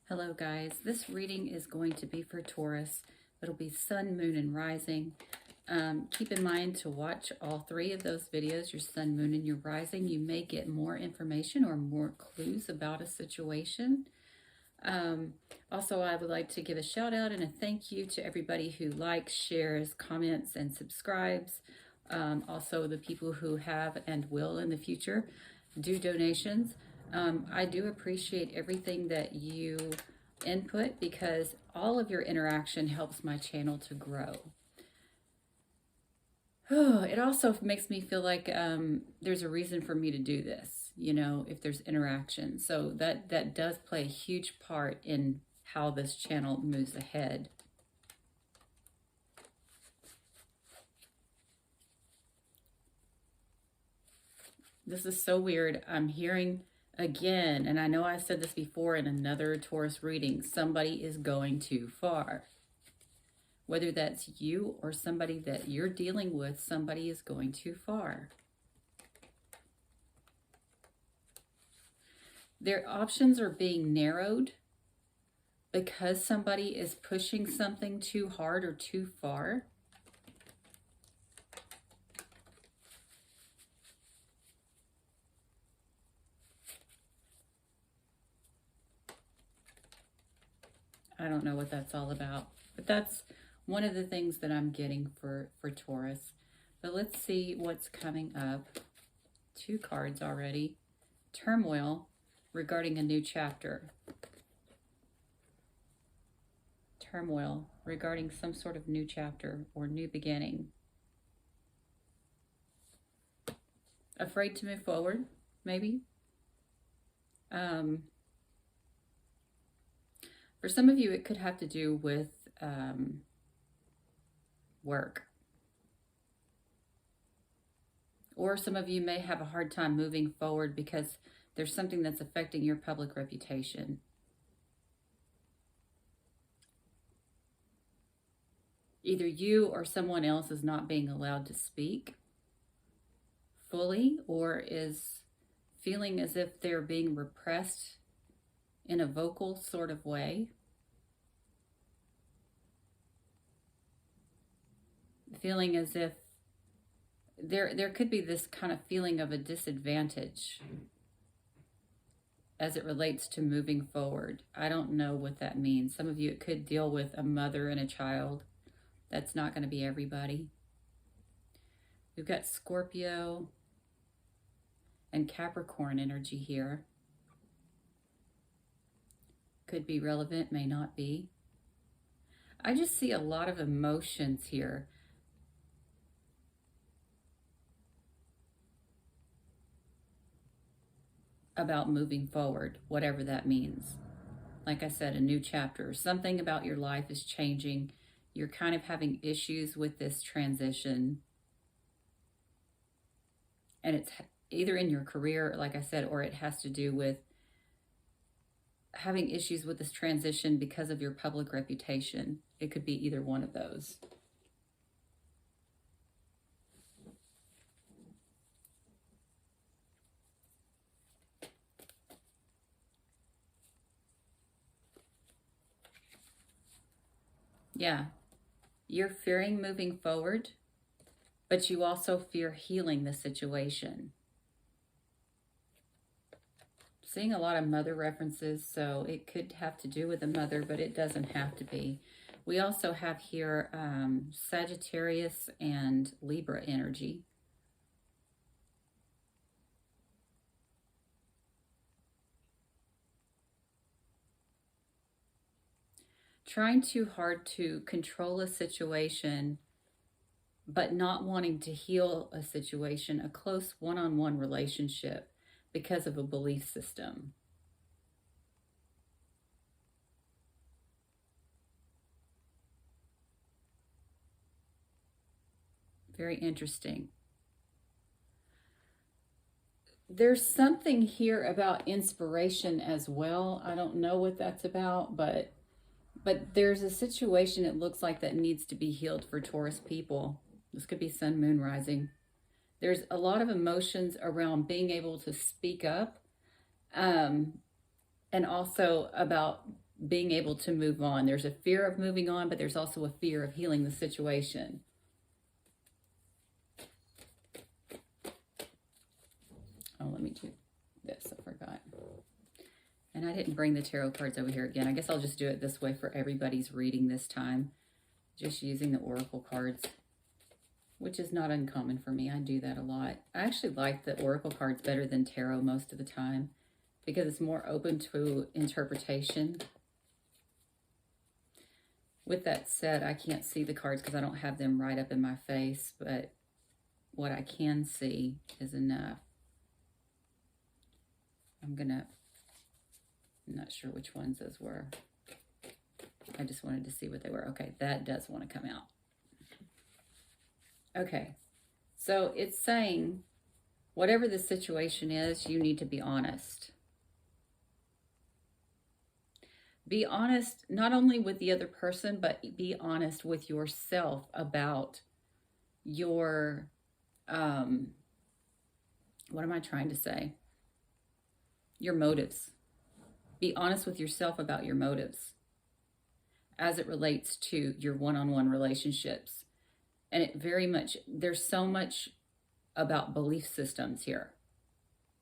Hello guys, this reading is going to be for Taurus. It'll be sun, moon, and rising. Keep in mind to watch all three of those videos, your sun, moon, and your rising. You may get more information or more clues about a situation. Also, I would like to give a shout out and a thank you to everybody who likes, shares, comments, and subscribes. Also, the people who have and will in the future do donations. I do appreciate everything that you input because all of your interaction helps my channel to grow. It also makes me feel like there's a reason for me to do this, you know, if there's interaction. So that does play a huge part in how this channel moves ahead. This is so weird. I'm hearing again, and I know I said this before in another Taurus reading, somebody is going too far. Whether that's you or somebody that you're dealing with, somebody is going too far. Their options are being narrowed because somebody is pushing something too hard or too far. I don't know what that's all about, but that's one of the things that I'm getting for Taurus. But let's see what's coming up. 2 cards already. Turmoil regarding a new chapter. Turmoil regarding some sort of new chapter or new beginning. Afraid to move forward, maybe. For some of you, it could have to do with work. Or some of you may have a hard time moving forward because there's something that's affecting your public reputation. Either you or someone else is not being allowed to speak fully or is feeling as if they're being repressed in a vocal sort of way. Feeling as if there could be this kind of feeling of a disadvantage as it relates to moving forward. I don't know what that means. Some of you, it could deal with a mother and a child. That's not going to be everybody. We've got Scorpio and Capricorn energy here. Could be relevant, may not be. I just see a lot of emotions here. About moving forward, whatever that means. Like I said, a new chapter. Something about your life is changing. You're kind of having issues with this transition. And it's either in your career, like I said, or it has to do with having issues with this transition because of your public reputation. It could be either one of those. Yeah, you're fearing moving forward, but you also fear healing the situation. Seeing a lot of mother references, so it could have to do with a mother, but it doesn't have to be. We also have here Sagittarius and Libra energy. Trying too hard to control a situation, but not wanting to heal a situation, a close one-on-one relationship because of a belief system. Very interesting. There's something here about inspiration as well. I don't know what that's about, but there's a situation it looks like that needs to be healed for Taurus people. This could be sun, moon, rising. There's a lot of emotions around being able to speak up, and also about being able to move on. There's a fear of moving on, but there's also a fear of healing the situation. Oh, let me do this. I forgot. And I didn't bring the tarot cards over here again. I guess I'll just do it this way for everybody's reading this time. Just using the oracle cards, which is not uncommon for me. I do that a lot. I actually like the oracle cards better than tarot most of the time because it's more open to interpretation. With that said, I can't see the cards because I don't have them right up in my face, but what I can see is enough. I'm not sure which ones those were. I just wanted to see what they were. Okay, that does want to come out. Okay, so it's saying, whatever the situation is, you need to be honest. Be honest not only with the other person, but be honest with yourself about your, what am I trying to say? Your motives. Be honest with yourself about your motives as it relates to your one-on-one relationships. And it very much, there's so much about belief systems here.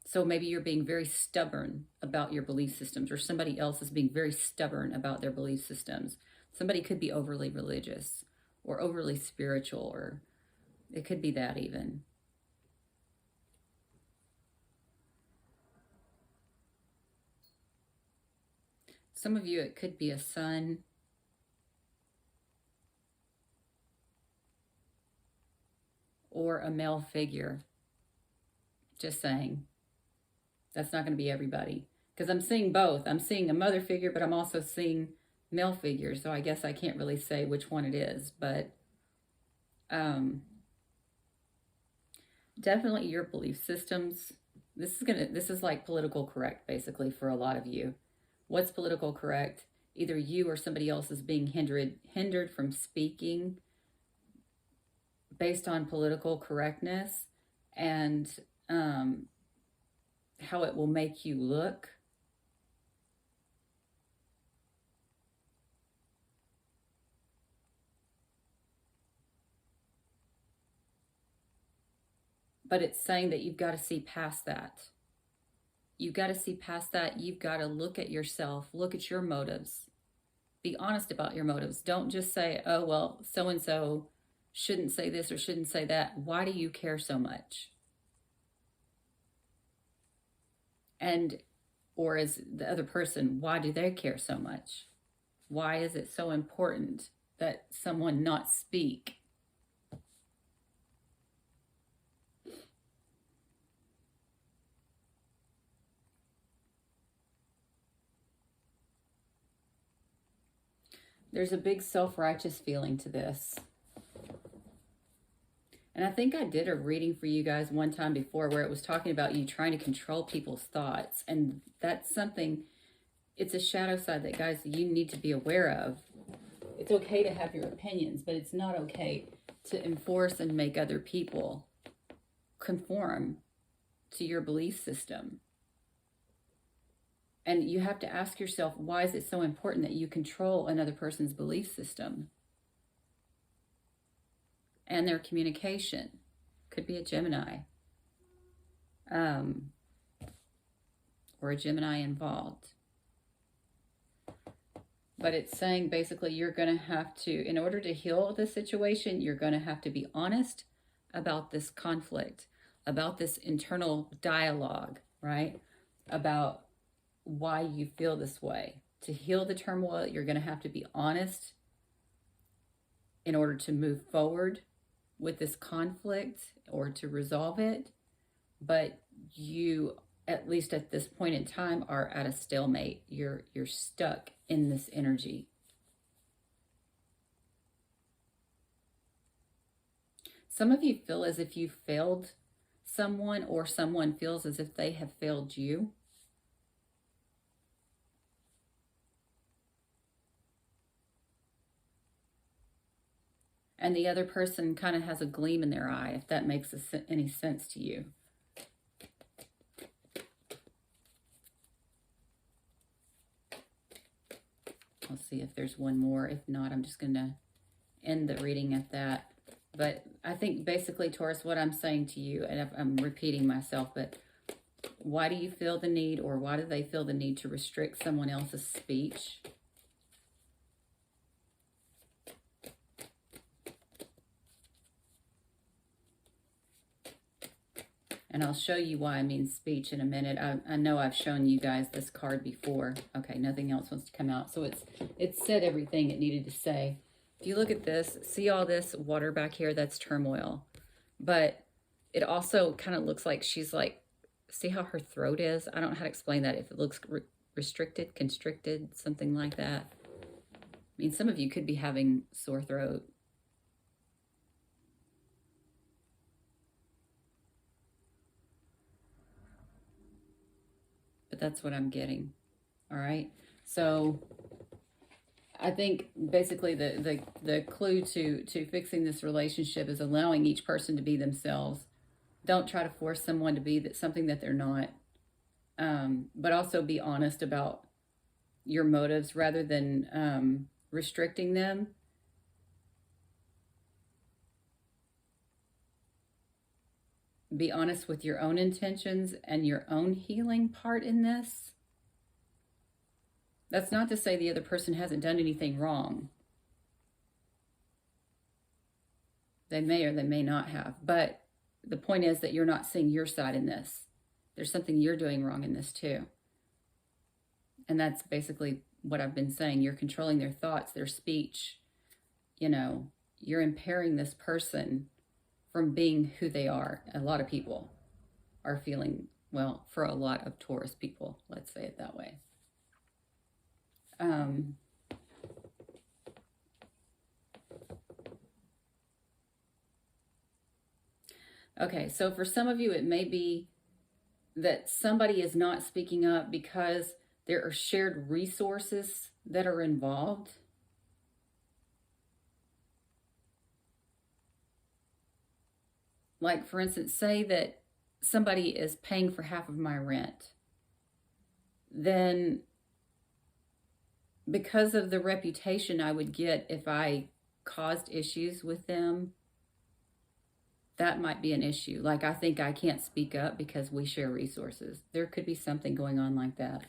So maybe you're being very stubborn about your belief systems, or somebody else is being very stubborn about their belief systems. Somebody could be overly religious or overly spiritual, or it could be that even. Some of you, it could be a son or a male figure. Just saying. That's not going to be everybody. Because I'm seeing both. I'm seeing a mother figure, but I'm also seeing male figures. So I guess I can't really say which one it is. But definitely your belief systems. This is like political correct, basically, for a lot of you. What's political correct? Either you or somebody else is being hindered from speaking based on political correctness and how it will make you look. But it's saying that you've got to see past that. You've got to see past that. You've got to look at yourself, look at your motives. Be honest about your motives. Don't just say, oh, well, so-and-so shouldn't say this or shouldn't say that. Why do you care so much? And, or as the other person, why do they care so much? Why is it so important that someone not speak? There's a big self-righteous feeling to this. And I think I did a reading for you guys one time before where it was talking about you trying to control people's thoughts. And that's something, it's a shadow side that, guys, you need to be aware of. It's okay to have your opinions, but it's not okay to enforce and make other people conform to your belief system. And you have to ask yourself, why is it so important that you control another person's belief system? And their communication. Could be a Gemini. Or a Gemini involved. But it's saying basically you're going to have to, in order to heal the situation, you're going to have to be honest about this conflict, about this internal dialogue, right? About why you feel this way. To heal the turmoil, you're going to have to be honest in order to move forward with this conflict or to resolve it. But you, at least at this point in time, are at a stalemate. You're stuck in this energy. Some of you feel as if you failed someone, or someone feels as if they have failed you. And the other person kind of has a gleam in their eye, if that makes any sense to you. I'll see if there's one more. If not, I'm just going to end the reading at that. But I think basically, Taurus, what I'm saying to you, and I'm repeating myself, but why do you feel the need, or why do they feel the need to restrict someone else's speech? And I'll show you why I mean speech in a minute. I know I've shown you guys this card before. Okay, nothing else wants to come out. So it's said everything it needed to say. If you look at this, see all this water back here? That's turmoil. But it also kind of looks like she's like, see how her throat is? I don't know how to explain that. If it looks restricted, constricted, something like that. I mean, some of you could be having sore throat. But that's what I'm getting. All right. So I think basically the clue to fixing this relationship is allowing each person to be themselves. Don't try to force someone to be something that they're not. But also be honest about your motives rather than restricting them. Be honest with your own intentions and your own healing part in this. That's not to say the other person hasn't done anything wrong. They may or they may not have. But the point is that you're not seeing your side in this. There's something you're doing wrong in this too. And that's basically what I've been saying. You're controlling their thoughts, their speech. You know, you're impairing this person from being who they are. A lot of people are feeling, well, for a lot of Taurus people, let's say it that way. Okay, so for some of you, it may be that somebody is not speaking up because there are shared resources that are involved. Like, for instance, say that somebody is paying for half of my rent. Then, because of the reputation I would get if I caused issues with them, that might be an issue. Like, I think I can't speak up because we share resources. There could be something going on like that.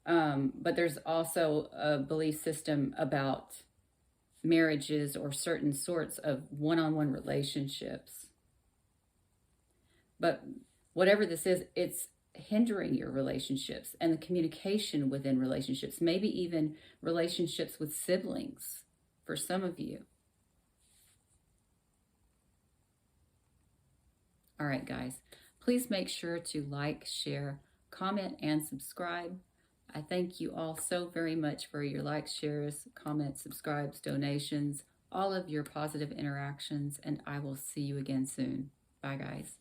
But there's also a belief system about marriages or certain sorts of one-on-one relationships. But whatever this is, it's hindering your relationships and the communication within relationships, maybe even relationships with siblings for some of you. All right, guys, please make sure to like, share, comment, and subscribe. I thank you all so very much for your likes, shares, comments, subscribes, donations, all of your positive interactions, and I will see you again soon. Bye, guys.